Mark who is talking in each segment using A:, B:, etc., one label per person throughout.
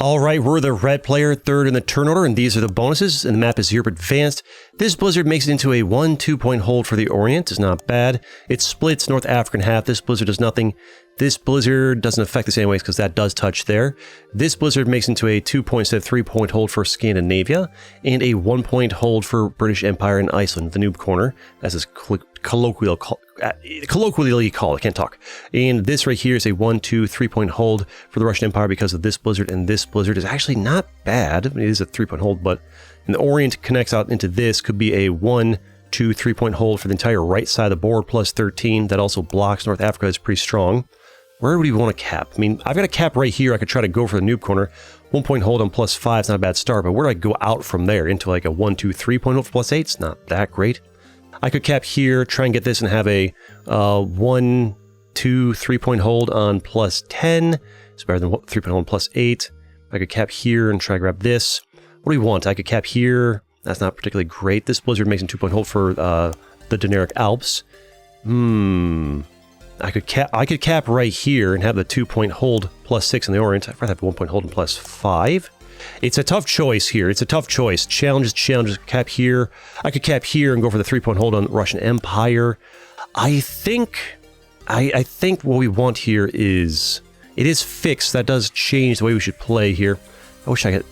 A: All right, we're the red player, third in the turn order, and these are the bonuses, and the map is Europe Advanced. This blizzard makes it into a 1-2 point hold for the Orient. It's not bad. It splits North Africa in half. This blizzard does nothing. This blizzard doesn't affect us anyways because that does touch there. This blizzard makes into a 2 point instead of 3 point hold for Scandinavia, and a 1 point hold for British Empire and Iceland, the noob corner, as is colloquially called. I can't talk. And this right here is a 1, 2, 3 point hold for the Russian Empire because of this blizzard, and this blizzard is actually not bad. It is a 3 point hold, but and the Orient connects out into this, could be a 1, 2, 3 point hold for the entire right side of the board, plus 13. That also blocks North Africa. It's pretty strong. Where would we want to cap? I mean, I've got a cap right here. I could try to go for the noob corner. 1 point hold on plus 5 is not a bad start, but where do I go out from there? Into like a 1, 2, 3 point hold for plus 8? It's not that great. I could cap here, try and get this and have a 1, 2, 3 point hold on plus 10. It's better than 3 point hold on plus 8. I could cap here and try to grab this. What do we want? I could cap here. That's not particularly great. This blizzard makes a 2 point hold for the Dinaric Alps. I could cap right here and have the 2 point hold plus 6 in the Orient. I'd rather have 1 point hold and plus 5. It's a tough choice here. It's a tough choice. Challenges. Cap here. I could cap here and go for the 3 point hold on Russian Empire. I think what we want here is, it is fixed. That does change the way we should play here. I wish I had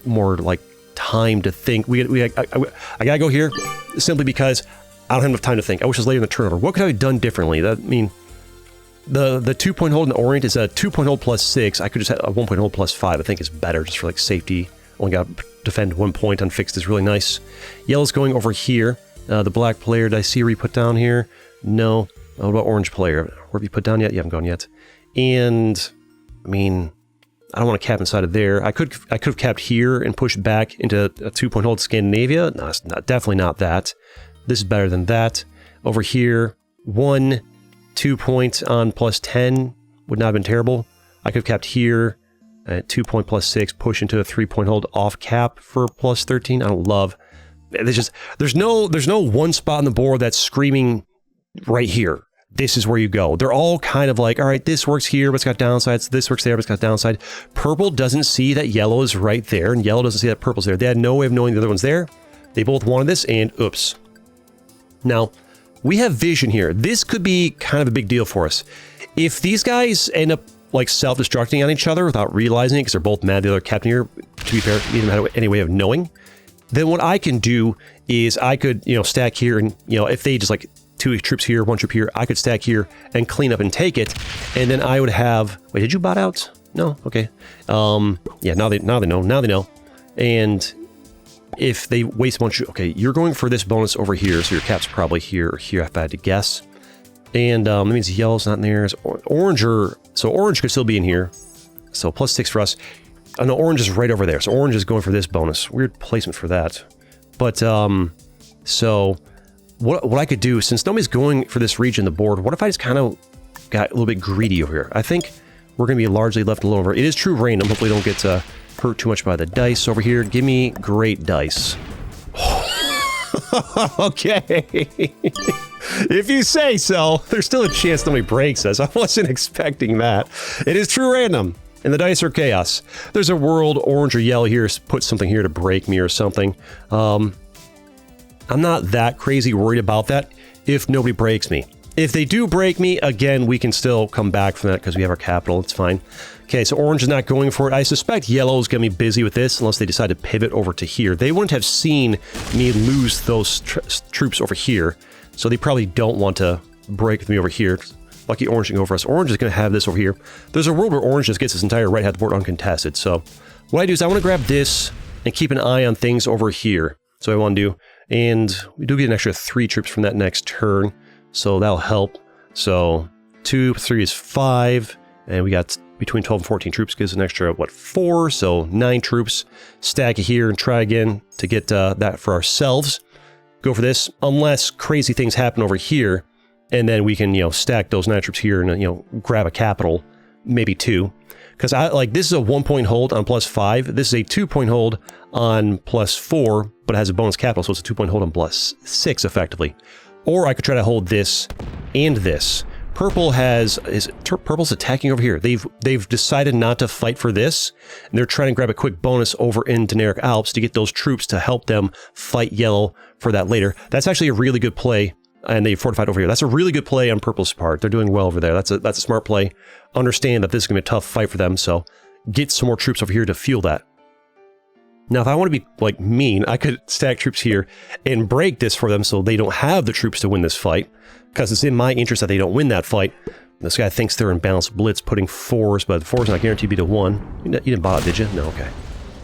A: more like time to think. I gotta go here simply because I don't have enough time to think. I wish it was later in the turnover. What could I have done differently? I mean, the 2 point hold in the Orient is a 2 point hold plus 6. I could just have a 1 point hold plus 5. I think is better just for like safety. Only got to defend 1 point. Unfixed is really nice. Yellow's going over here. The black player, did I see where you put down here? No. What about orange player? Where have you put down yet? You haven't gone yet. And I mean, I don't want to cap inside of there. I could have capped here and pushed back into a 2 point hold Scandinavia. No, it's not, definitely not that. This is better than that. Over here, 1, 2 points on plus 10 would not have been terrible. I could have capped here at 2 point plus 6, push into a 3 point hold off cap for plus 13. I don't love. There's no one spot on the board that's screaming right here. This is where you go. They're all kind of like, all right, this works here, but it's got downsides. This works there, but it's got downside. Purple doesn't see that yellow is right there, and yellow doesn't see that purple's there. They had no way of knowing the other one's there. They both wanted this, and oops. Now, we have vision here. This could be kind of a big deal for us. If these guys end up like self-destructing on each other without realizing it, because they're both mad the other captain here, to be fair, neither had any way of knowing, then what I can do is I could, stack here, and, if they just like 2 troops here, 1 troop here, I could stack here and clean up and take it, and then I would have, wait, did you bot out? No? Okay. Yeah, now they know. And if they waste 1 troop, okay, you're going for this bonus over here, so your cap's probably here or here if I had to guess. And that means yellow's not in there. So orange could still be in here. So plus 6 for us. Oh no, orange is right over there. So orange is going for this bonus. Weird placement for that. But, so what I could do, since nobody's going for this region, the board, what if I just kind of got a little bit greedy over here? I think we're going to be largely left alone over. It is true random. Hopefully don't get hurt too much by the dice over here. Give me great dice. Okay. If you say so. There's still a chance nobody breaks us. I wasn't expecting that. It is true random. And the dice are chaos. There's a world, orange or yellow here, put something here to break me or something. I'm not that crazy worried about that if nobody breaks me. If they do break me, again, we can still come back from that because we have our capital. It's fine. Okay, so orange is not going for it. I suspect yellow is going to be busy with this unless they decide to pivot over to here. They wouldn't have seen me lose those troops over here, so they probably don't want to break with me over here. Lucky orange can go for us. Orange is going to have this over here. There's a world where orange just gets this entire right half of the board uncontested. So what I do is I want to grab this and keep an eye on things over here. So I want to do, and we do get an extra 3 troops from that next turn. So that'll help. So 2, 3 is 5. And we got between 12 and 14 troops, gives an extra, 4? So 9 troops. Stack it here and try again to get that for ourselves. Go for this, unless crazy things happen over here. And then we can, stack those 9 troops here and, grab a capital, maybe 2. Because this is a 1 point hold on plus 5. This is a 2 point hold on plus 4, but it has a bonus capital, so it's a 2 point hold on plus 6 effectively. Or I could try to hold this and this, Purple purple's attacking over here. They've decided not to fight for this, and they're trying to grab a quick bonus over in Deneric Alps to get those troops to help them fight yellow for that later. That's actually a really good play, and they fortified over here. That's a really good play on purple's part. They're doing well over there. That's a smart play. Understand that this is going to be a tough fight for them, so get some more troops over here to fuel that. Now, if I want to be, like, mean, I could stack troops here and break this for them so they don't have the troops to win this fight, because it's in my interest that they don't win that fight. This guy thinks they're in balanced blitz, putting 4s, but the 4's not guaranteed to be to 1. You didn't bot, did you? No, okay.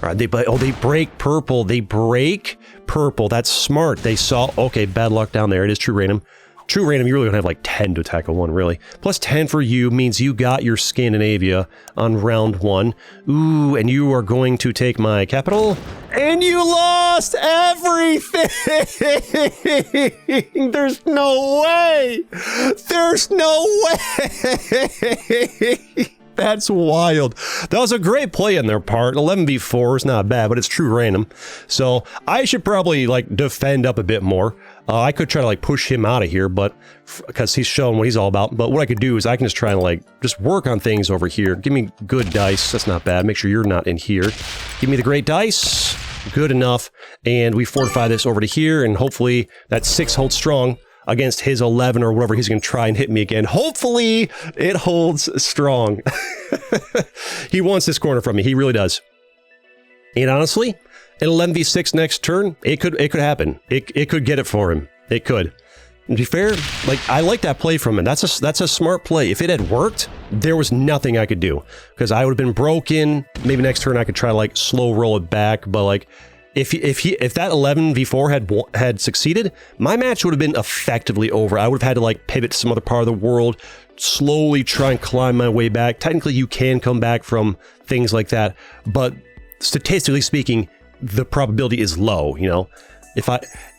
A: All right, they break purple. They break purple. That's smart. They saw, okay, bad luck down there. It is true random. True random, you really don't have like 10 to attack a 1, really. Plus 10 for you means you got your Scandinavia on round 1. Ooh, and you are going to take my capital. And you lost everything! There's no way! There's no way! That's wild. That was a great play on their part. 11v4 is not bad, but it's true random. So I should probably like defend up a bit more. I could try to like push him out of here, but because he's shown what he's all about. But what I could do is I can just try to like just work on things over here. Give me good dice. That's not bad. Make sure you're not in here. Give me the great dice. Good enough. And we fortify this over to here, and hopefully that 6 holds strong against his 11 or whatever he's going to try and hit me again. Hopefully it holds strong. He wants this corner from me. He really does. And honestly, an 11v6 next turn, it could happen. It could get it for him. It could. And to be fair, like, I like that play from him. That's a smart play. If it had worked, there was nothing I could do, because I would have been broken. Maybe next turn I could try to like slow roll it back, but like, if that 11v4 had succeeded, my match would have been effectively over. I would have had to like pivot to some other part of the world, slowly try and climb my way back. Technically, you can come back from things like that, but statistically speaking, the probability is low. You know,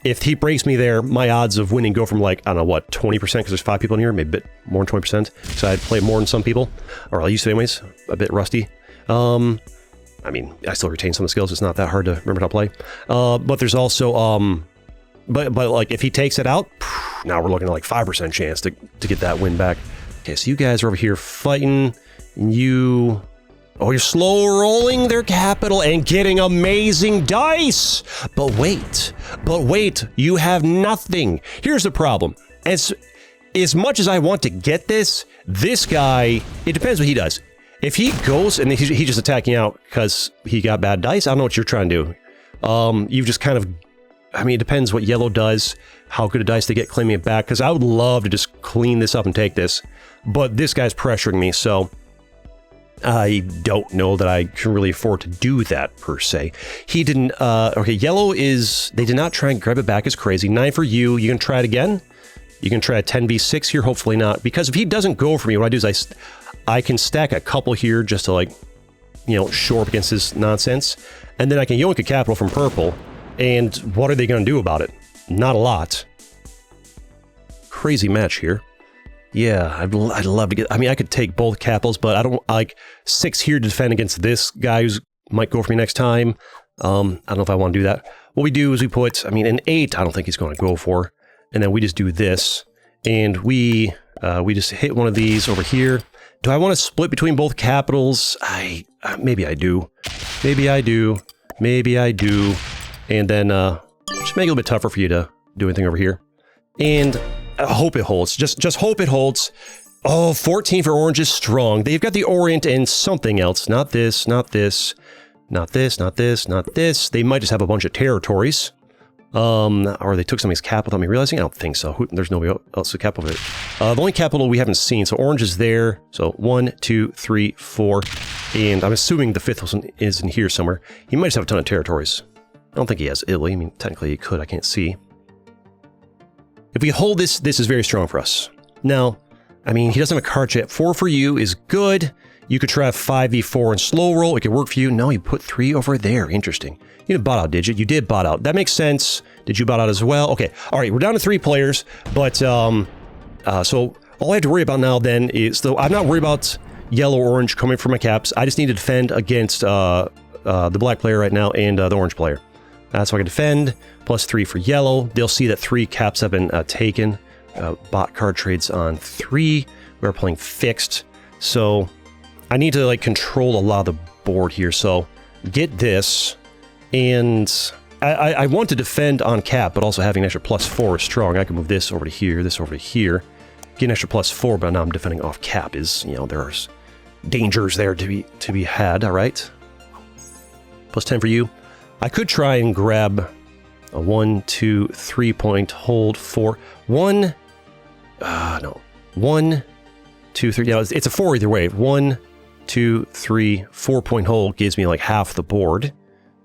A: if he breaks me there, my odds of winning go from like, I don't know what, 20%, because there's 5 people in here, maybe a bit more than 20%. So I'd play more than some people, or I used to anyways. A bit rusty. I mean, I still retain some of the skills. It's not that hard to remember how to play. But there's also, but like, if he takes it out, now we're looking at like 5% chance to get that win back. Okay, so you guys are over here fighting, and you're slow rolling their capital and getting amazing dice. But wait, you have nothing. Here's the problem. As much as I want to get this guy, it depends what he does. If he goes and he's just attacking out because he got bad dice, I don't know what you're trying to do. You've just kind of, I mean, it depends what yellow does, how good a dice they get claiming it back, because I would love to just clean this up and take this. But this guy's pressuring me, so I don't know that I can really afford to do that, per se. He didn't, okay, yellow is, they did not try and grab it back as crazy. 9 for you. You can try it again. You can try a 10v6 here, hopefully not. Because if he doesn't go for me, what I do is I can stack a couple here just to, like, you know, shore up against this nonsense. And then I can yoink a capital from purple. And what are they going to do about it? Not a lot. Crazy match here. Yeah, I'd love to get... I mean, I could take both capitals, but I don't... Like, 6 here to defend against this guy who might go for me next time. I don't know if I want to do that. What we do is we put... I mean, an 8, I don't think he's going to go for. And then we just do this. And we just hit one of these over here. Do I want to split between both capitals? Maybe I do. Maybe I do. Maybe I do. And then just make it a little bit tougher for you to do anything over here. And I hope it holds. Just hope it holds. Oh, 14 for orange is strong. They've got the Orient and something else. Not this, not this, not this, not this, not this. They might just have a bunch of territories. Or they took somebody's capital without me realizing? I don't think so. There's nobody else with capital of it. The only capital we haven't seen. So orange is there. So 1, 2, 3, 4. And I'm assuming the 5th one is in here somewhere. He might just have a ton of territories. I don't think he has Italy. I mean, technically he could. I can't see. If we hold this, this is very strong for us. Now, I mean, he doesn't have a card yet. 4 for you is good. You could try a 5v4 and slow roll. It could work for you. No, you put 3 over there. Interesting. You didn't bot out, did you? You did bot out. That makes sense. Did you bot out as well? Okay. All right. We're down to 3 players. But, so all I have to worry about now then is, though I'm not worried about yellow or orange coming from my caps. I just need to defend against the black player right now and the orange player. So I can defend. Plus 3 for yellow. They'll see that 3 caps have been taken. Bot card trades on 3. We are playing fixed. So I need to like control a lot of the board here. So get this, and I want to defend on cap, but also having an extra +4 is strong. I can move this over to here, this over to here. Get an extra +4, but now I'm defending off cap is, you know, there's dangers there to be had, all right? +10 for you. I could try and grab a 1, 2, 3 point hold, 4. 1, no. 1, 2, 3, yeah, it's a 4 either way. 1, 2, 3, 4 point hold gives me like half the board.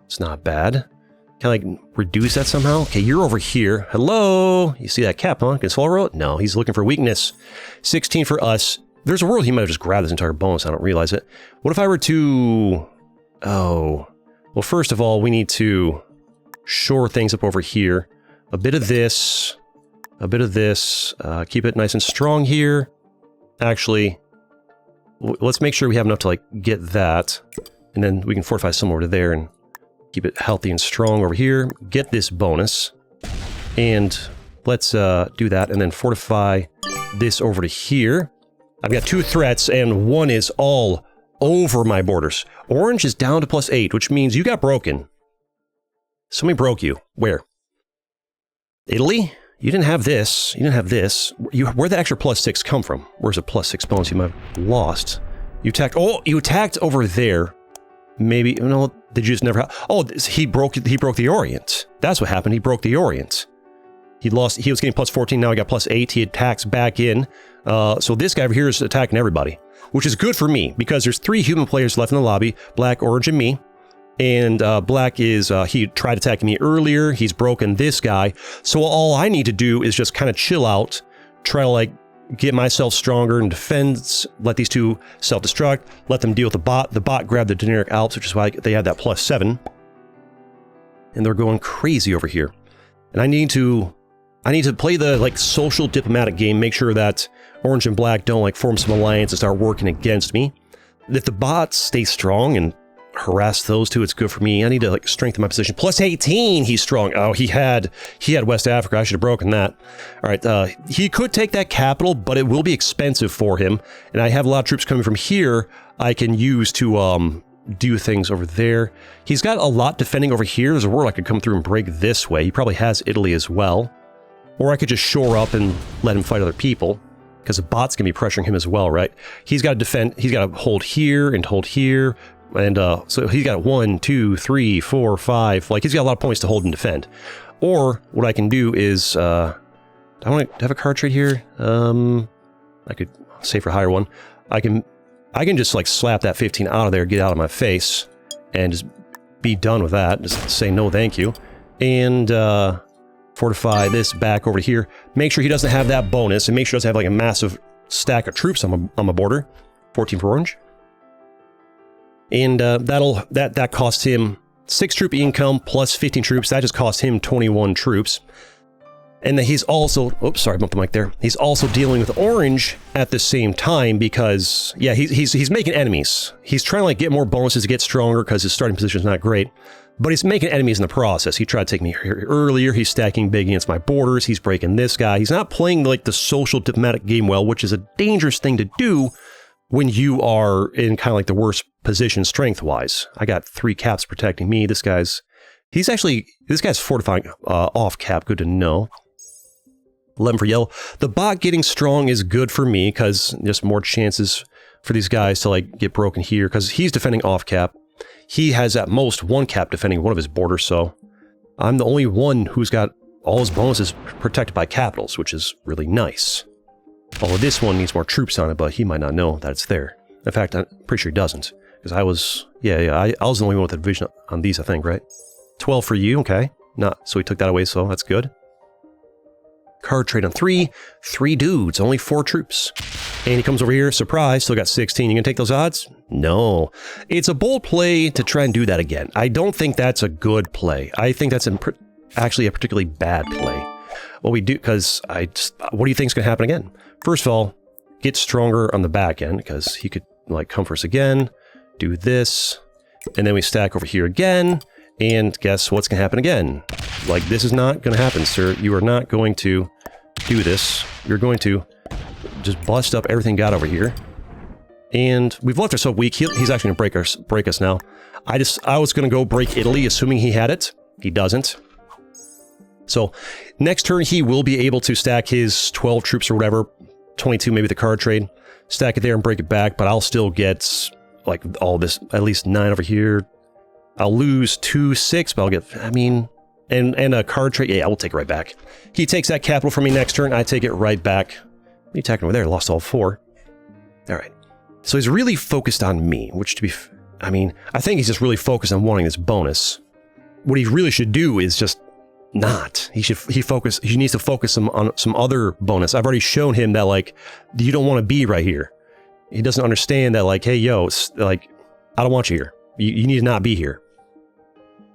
A: It's not bad. Can I like reduce that somehow? Okay, you're over here. Hello? You see that cap, huh? Can Swallow roll it? No, he's looking for weakness. 16 for us. There's a world he might have just grabbed this entire bonus. I don't realize it. What if I were to... Oh. Well, first of all, we need to shore things up over here. A bit of this. A bit of this. Keep it nice and strong here. Actually, let's make sure we have enough to like get that. And then we can fortify some over to there and keep it healthy and strong over here. Get this bonus. And let's do that. And then fortify this over to here. I've got 2 threats, and 1 is all over my borders. Orange is down to +8, which means you got broken. Somebody broke you. Where? Italy? You didn't have this. You didn't have this. Where'd the extra +6 come from? Where's a +6 bonus you might have lost? You attacked... Oh, you attacked over there. Maybe... No, did you just never have... Oh, he broke the Orient. That's what happened. He broke the Orient. He lost... He was getting +14, now he got +8. He attacks back in. So this guy over here is attacking everybody, which is good for me, because there's 3 human players left in the lobby, Black, Orange, and me. And Black is, he tried attacking me earlier, he's broken this guy, so all I need to do is just kind of chill out, try to like get myself stronger in defense, let these 2 self-destruct, let them deal with the bot grabbed the generic Alps, which is why they had that +7. And they're going crazy over here. And I need to play the like social diplomatic game, make sure that Orange and Black don't like form some alliance and start working against me. If the bots stay strong and harass those 2, it's good for me. I need to like strengthen my position. +18, he's strong. Oh, he had West Africa. I should have broken that. All right, he could take that capital, but it will be expensive for him. And I have a lot of troops coming from here I can use to do things over there. He's got a lot defending over here. There's a world I could come through and break this way. He probably has Italy as well. Or I could just shore up and let him fight other people, because the bot's going to be pressuring him as well, right? He's got to defend, he's got to hold here and hold here, and so he's got 1, 2, 3, 4, 5, like he's got a lot of points to hold and defend. Or what I can do is, I want to have a card trade here. I could save for a higher one. I can just like slap that 15 out of there, get out of my face, and just be done with that. Just say no thank you. And, fortify this back over here. Make sure he doesn't have that bonus, and make sure he doesn't have like a massive stack of troops on my border. 14 for Orange. And that costs him 6 troop income plus 15 troops. That just cost him 21 troops. And then he's also... Oops, sorry, I bumped the mic there. He's also dealing with Orange at the same time because, yeah, he's making enemies. He's trying to like get more bonuses to get stronger because his starting position is not great. But he's making enemies in the process. He tried to take me here earlier. He's stacking big against my borders. He's breaking this guy. He's not playing like the social diplomatic game well, which is a dangerous thing to do when you are in kind of like the worst position strength-wise. I got 3 caps protecting me. This guy's fortifying off cap. Good to know. 11 for yellow. The bot getting strong is good for me because just more chances for these guys to like get broken here because he's defending off cap. He has at most 1 cap defending one of his borders, so I'm the only one who's got all his bonuses protected by capitals, which is really nice. Although this one needs more troops on it, but he might not know that it's there. In fact, I'm pretty sure he doesn't, because I was the only one with a division on these, I think, right? 12 for you, okay. So he took that away, so that's good. Card trade on 3 dudes, only 4 troops. And he comes over here, surprise, still got 16. You gonna take those odds? No. It's a bold play to try and do that again. I don't think that's a good play. I think that's actually a particularly bad play. What we do, because what do you think is gonna happen again? First of all, get stronger on the back end, because he could like come for us again, do this, and then we stack over here again, and guess what's gonna happen again? Like, this is not gonna happen, sir. You are not going to do this. You're going to just bust up everything got over here. And we've left ourselves weak. He's actually going to break us now. I was going to go break Italy, assuming he had it. He doesn't. So next turn, he will be able to stack his 12 troops or whatever, 22 maybe the card trade, stack it there and break it back, but I'll still get like all this, at least 9 over here. I'll lose 2, 6, but I'll get, I mean, and a card trade, yeah, I will take it right back. He takes that capital from me next turn, I take it right back. What are you attacking over there? Lost all 4. All right. So he's really focused on me, which to be, I mean, I think he's just really focused on wanting this bonus. What he really should do is just not. He needs to focus on some other bonus. I've already shown him that, like, you don't want to be right here. He doesn't understand that, like, hey, yo, like, I don't want you here. You need to not be here.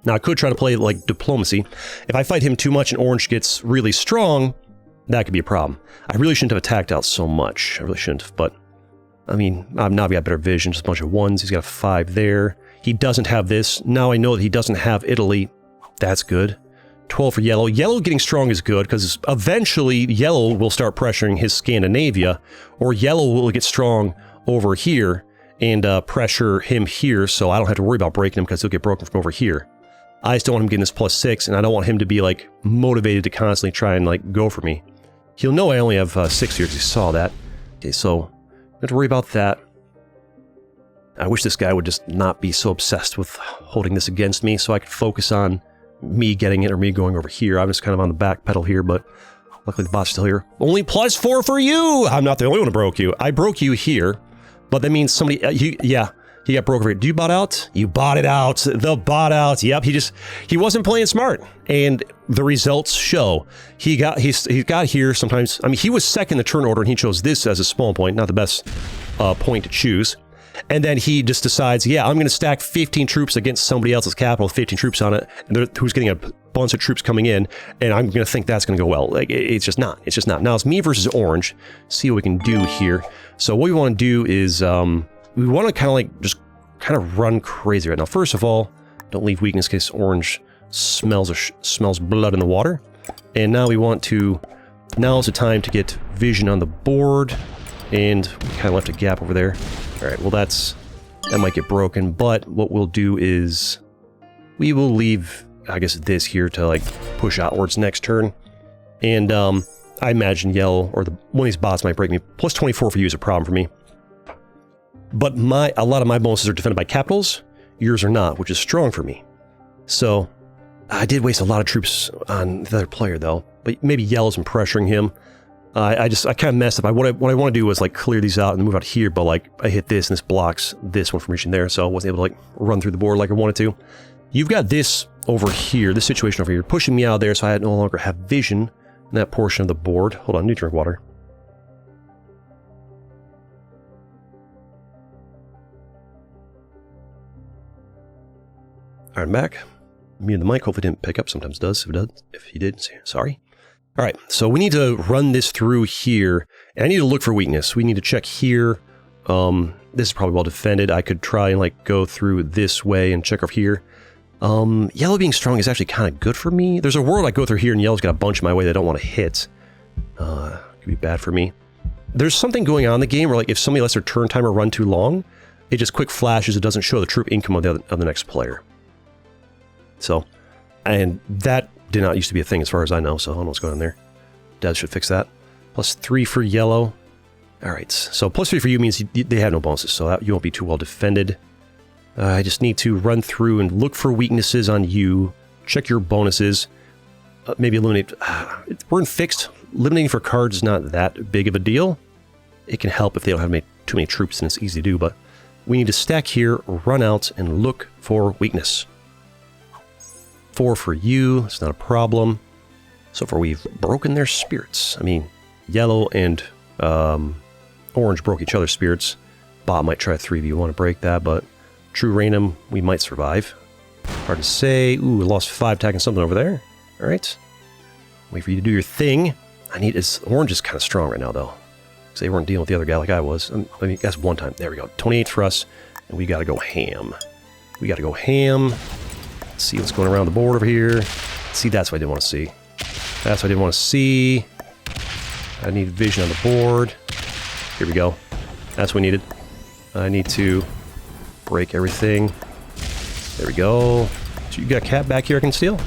A: Now, I could try to play, like, diplomacy. If I fight him too much and orange gets really strong, that could be a problem. I really shouldn't have attacked out so much. I really shouldn't have, but I mean, now I've got better vision, just a bunch of 1s. He's got a 5 there. He doesn't have this. Now I know that he doesn't have Italy. That's good. 12 for yellow. Yellow getting strong is good, because eventually yellow will start pressuring his Scandinavia, or yellow will get strong over here and pressure him here, so I don't have to worry about breaking him, because he'll get broken from over here. I just don't want him getting this +6, and I don't want him to be, like, motivated to constantly try and, like, go for me. He'll know I only have 6 here, because he saw that. Okay, so don't have to worry about that. I wish this guy would just not be so obsessed with holding this against me, so I could focus on me getting it or me going over here. I'm just kind of on the back pedal here, but luckily the bot's still here. Only +4 for you! I'm not the only one who broke you. I broke you here, but that means somebody... he got broke over here. Do you bot out? You bought it out. The bot out. Yep, he wasn't playing smart. And the results show. He got here sometimes. I mean, he was second in the turn order, and he chose this as a small point, not the best point to choose. And then he just decides, yeah, I'm going to stack 15 troops against somebody else's capital with 15 troops on it, and who's getting a bunch of troops coming in, and I'm going to think that's going to go well. Like, it's just not. It's just not. Now it's me versus orange. See what we can do here. So what we want to do is we want to kind of like just kind of run crazy right now. First of all, don't leave weakness in case orange smells blood in the water. And now we want to, now's the time to get vision on the board, and we kind of left a gap over there. All right, well that might get broken, but what we'll do is we will leave, I guess, this here to like push outwards next turn. And I imagine yellow or one of these bots might break me. +24 for you is a problem for me. But a lot of my bonuses are defended by capitals, yours are not, which is strong for me. So I did waste a lot of troops on the other player though, but maybe yellow's been pressuring him. I kind of messed up. What I want to do was like clear these out and move out here, but like I hit this and this blocks this one from reaching there, so I wasn't able to like run through the board like I wanted to. You've got this over here, this situation over here, pushing me out of there, so I no longer have vision in that portion of the board. Hold on, I need to drink water. Alright, I'm back. Muted the mic, hopefully it didn't pick up, sometimes it does. If you did, sorry. Alright, so we need to run this through here, and I need to look for weakness. We need to check here. This is probably well defended. I could try and like go through this way and check over here. Yellow being strong is actually kind of good for me. There's a world I go through here and yellow's got a bunch in my way that I don't want to hit. Could be bad for me. There's something going on in the game where like if somebody lets their turn timer run too long, it just quick flashes, it doesn't show the troop income of the next player. So, and that did not used to be a thing as far as I know, so I don't know what's going on there. Dev should fix that. +3 for yellow. Alright, so +3 for you means they have no bonuses, so you won't be too well defended. I just need to run through and look for weaknesses on you, check your bonuses, maybe eliminate... we're in fixed. Eliminating for cards is not that big of a deal. It can help if they don't have too many troops, and it's easy to do, but we need to stack here, run out, and look for weakness. 4 for you, it's not a problem. So far we've broken their spirits. I mean, yellow and orange broke each other's spirits. Bot might try 3 if you want to break that, but true random, we might survive. Hard to say. Ooh, lost 5 attacking something over there. Alright. Wait for you to do your thing. Orange is kind of strong right now, though. Because they weren't dealing with the other guy like I was. I mean, that's one time. There we go. 28 for us, and we gotta go ham. We gotta go ham. See what's going around the board over here. See, that's what I didn't want to see. That's what I didn't want to see. I need vision on the board. Here we go. That's what we needed. I need to break everything. There we go. So you got a cap back here I can steal?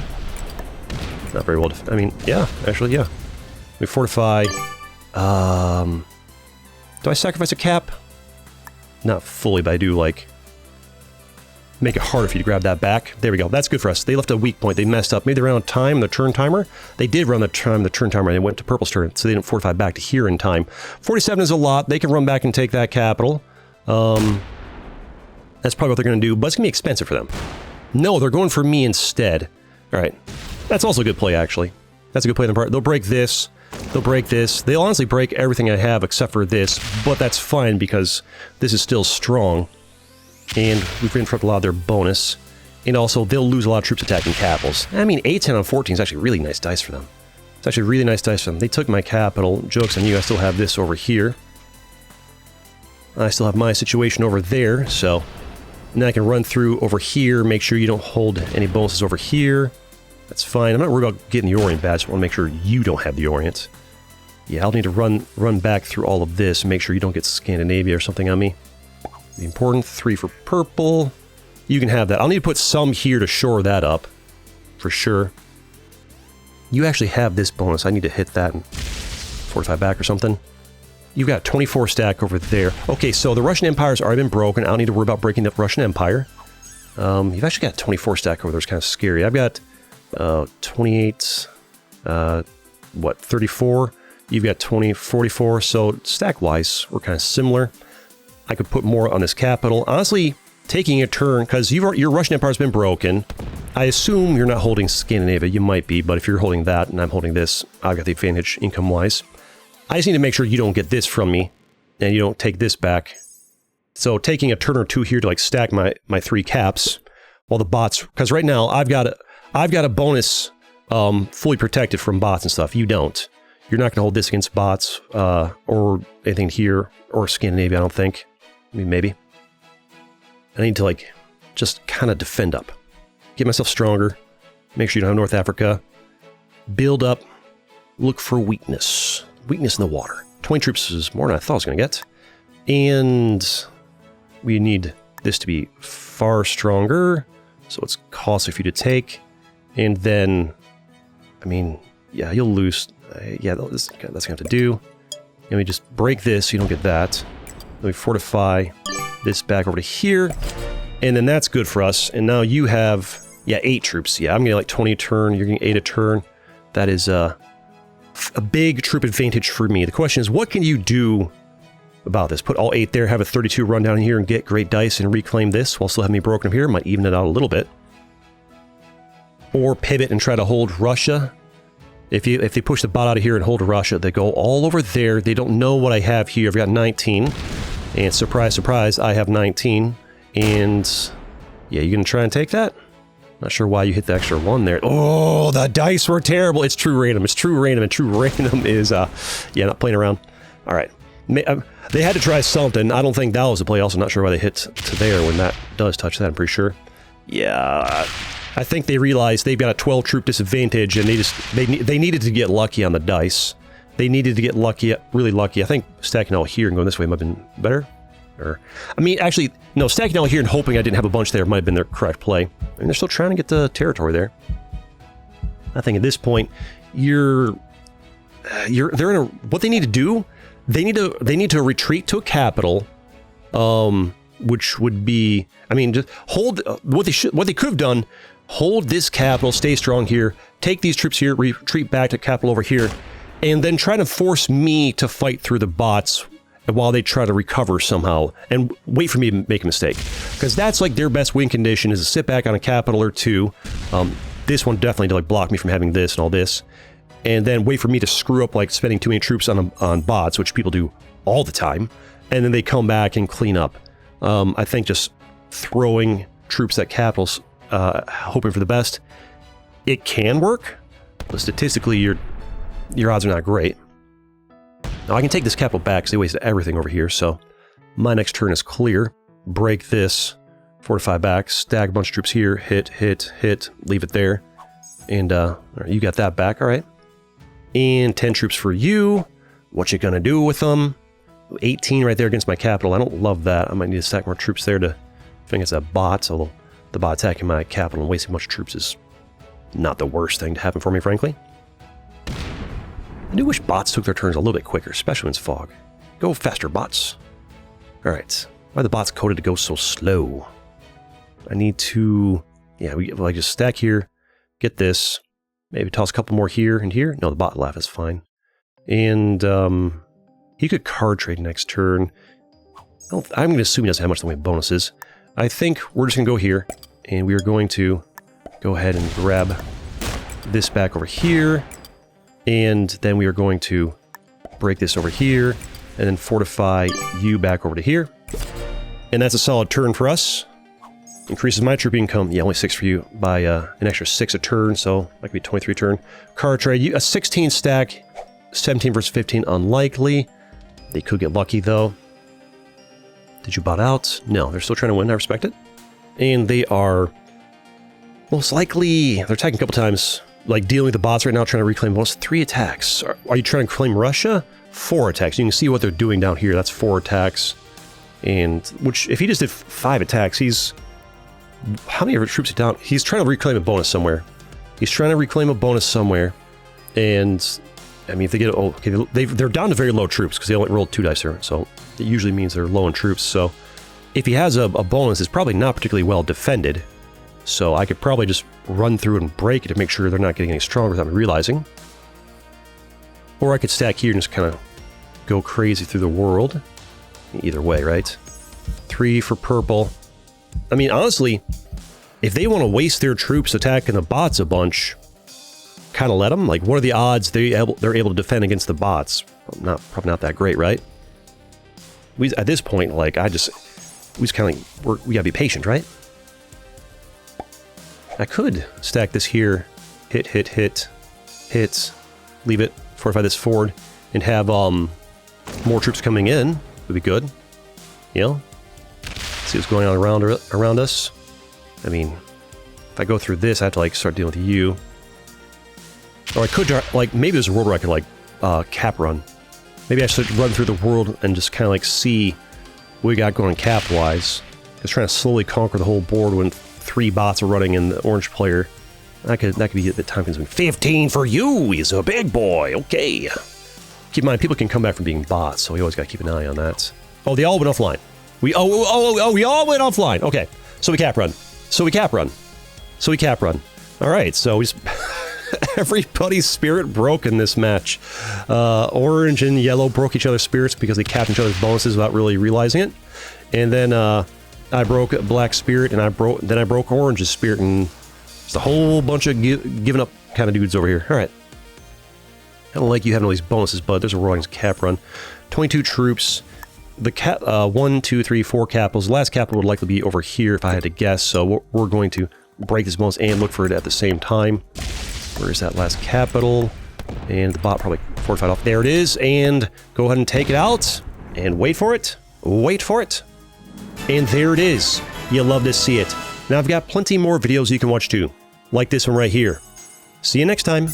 A: Not very well. I mean, yeah, actually, yeah. We fortify. Do I sacrifice a cap? Not fully, but I do, like, make it harder for you to grab that back. There we go. That's good for us. They left a weak point. They messed up. Maybe they ran out of time, the turn timer. They did run the turn timer, and they went to purple's turn, so they didn't fortify back to here in time. 47 is a lot. They can run back and take that capital. That's probably what they're going to do, but it's going to be expensive for them. No, they're going for me instead. All right. That's also a good play, actually. That's a good play on their part. They'll break this. They'll break this. They'll honestly break everything I have except for this, but that's fine because this is still strong. And we've interrupted a lot of their bonus. And also, they'll lose a lot of troops attacking capitals. I mean, 8, 10 on 14 is actually really nice dice for them. It's actually really nice dice for them. They took my capital. Joke's on you, I still have this over here. I still have my situation over there, so... Now I can run through over here, make sure you don't hold any bonuses over here. That's fine. I'm not worried about getting the Orient badge. I want to make sure you don't have the Orient. Yeah, I'll need to run back through all of this and make sure you don't get Scandinavia or something on me. The important 3 for purple. You can have that. I'll need to put some here to shore that up. For sure. You actually have this bonus. I need to hit that and fortify back or something. You've got 24 stack over there. Okay, so the Russian Empire's already been broken. I don't need to worry about breaking the Russian Empire. You've actually got 24 stack over there. It's kind of scary. I've got 28, 34. You've got 20, 44. So stack-wise, we're kind of similar. I could put more on this capital. Honestly, taking a turn, because your Russian Empire's been broken. I assume you're not holding Scandinavia. You might be, but if you're holding that and I'm holding this, I've got the advantage income-wise. I just need to make sure you don't get this from me, and you don't take this back. So taking a turn or two here to like stack my 3 caps, while the bots, because right now I've got a bonus fully protected from bots and stuff. You don't. You're not going to hold this against bots or anything here or Scandinavia. I don't think. I mean, maybe. I need to like just kind of defend up, get myself stronger, make sure you don't have North Africa, build up, look for weakness. Weakness in the water. 20 troops is more than I thought I was going to get. And we need this to be far stronger, so it's costly for you to take. And then, I mean, yeah, you'll lose. Yeah, that's going to have to do. And we just break this so you don't get that. Then we fortify this back over to here. And then that's good for us. And now you have, yeah, 8 troops. Yeah, I'm getting like 20 a turn. You're getting 8 a turn. That is, a big troop advantage for me. The question is, what can you do about this? Put all 8 there, have a 32 run down here and get great dice and reclaim this while still having me broken up here. Might even it out a little bit. Or pivot and try to hold Russia. If they push the bot out of here and hold Russia, they go all over there. They don't know what I have here. I've got 19. And surprise, surprise, I have 19. And yeah, you gonna try and take that? Not sure why you hit the extra 1 there. Oh, the dice were terrible. It's true random. It's true random, and true random is, yeah, not playing around. All right. They had to try something. I don't think that was the play. Also, not sure why they hit to there when that does touch that, I'm pretty sure. Yeah, I think they realized they've got a 12 troop disadvantage, and they needed to get lucky on the dice. They needed to get lucky, really lucky. I think stacking all here and going this way might have been better. Or, I mean, actually, no, stacking all here and hoping I didn't have a bunch there might have been their correct play. And they're still trying to get the territory there. I think at this point, they're in a, what they need to do, they need to retreat to a capital, which would be, I mean, just hold, what they could have done, hold this capital, stay strong here, take these troops here, retreat back to capital over here, and then try to force me to fight through the bots while they try to recover somehow, and wait for me to make a mistake. Because that's like their best win condition, is to sit back on a capital or 2. This one definitely to like block me from having this and all this. And then wait for me to screw up, like spending too many troops on bots, which people do all the time. And then they come back and clean up. I think just throwing troops at capitals, hoping for the best, it can work. But statistically, your odds are not great. Now I can take this capital back because they wasted everything over here, so my next turn is clear. Break this, fortify back, stack a bunch of troops here, hit, leave it there. And you got that back, all right. And 10 troops for you. What you gonna do with them? 18 right there against my capital. I don't love that. I might need to stack more troops there to defend against that bot, although the bot attacking my capital and wasting a bunch of troops is not the worst thing to happen for me, frankly. I do wish bots took their turns a little bit quicker, especially when it's fog. Go faster, bots. Alright. Why are the bots coded to go so slow? I need to... Yeah, I just stack here, get this, maybe toss a couple more here and here. No, the bot left is fine. And, he could card trade next turn. I'm going to assume he doesn't have much in the way of bonuses. I think we're just going to go here, and we are going to go ahead and grab this back over here, and then we are going to break this over here, and then fortify you back over to here. And that's a solid turn for us. Increases my troop income. Yeah, only 6 for you by an extra 6 a turn, so that could be 23 a turn. Card trade, a 16 stack, 17 versus 15, unlikely. They could get lucky, though. Did you bot out? No, they're still trying to win. I respect it. And they are most likely... They're attacking a couple times. Like, dealing with the bots right now, trying to reclaim bonus. 3 attacks. Are you trying to claim Russia? 4 attacks. You can see what they're doing down here. That's 4 attacks. And, which, if he just did 5 attacks, he's... How many troops he down? He's trying to reclaim a bonus somewhere. He's trying to reclaim a bonus somewhere. And... I mean, if they get... Oh, okay, they're down to very low troops, because they only rolled 2 dice here, so it usually means they're low in troops, so... If he has a bonus, it's probably not particularly well defended, so I could probably just run through and break it to make sure they're not getting any stronger without me realizing. Or I could stack here and just kind of go crazy through the world. Either way, right? 3 for purple. I mean, honestly, if they want to waste their troops attacking the bots a bunch... Kind of let them. Like, what are the odds they're able to defend against the bots? Probably not that great, right? At this point, like, we gotta be patient, right? I could stack this here, hit, leave it, fortify this forward, and have more troops coming in. Would be good. You know, see what's going on around us. I mean, if I go through this, I have to like start dealing with you. Or I could, like, maybe there's a world where I could, like, cap run. Maybe I should run through the world and just kind of, like, see what we got going cap-wise. Just trying to slowly conquer the whole board when 3 bots are running in the orange player. That could be the time consuming. 15 for you! He's a big boy! Okay. Keep in mind, people can come back from being bots, so we always gotta keep an eye on that. Oh, they all went offline. We all went offline! Okay. So we cap run. Alright, so we just... Everybody's spirit broke in this match. Orange and yellow broke each other's spirits because they capped each other's bonuses without really realizing it. And then I broke black spirit, and I broke orange's spirit, and it's a whole bunch of giving up kind of dudes over here. All right. I don't like you having all these bonuses, bud. There's a Rolling's cap run. 22 troops. The 1, 2, 3, 4 capitals. The last capital would likely be over here if I had to guess. So we're going to break this bonus and look for it at the same time. Where's that last capital? And the bot probably fortified off. There it is. And go ahead and take it out. And wait for it. Wait for it. And there it is. You'll love to see it. Now I've got plenty more videos you can watch too. Like this one right here. See you next time.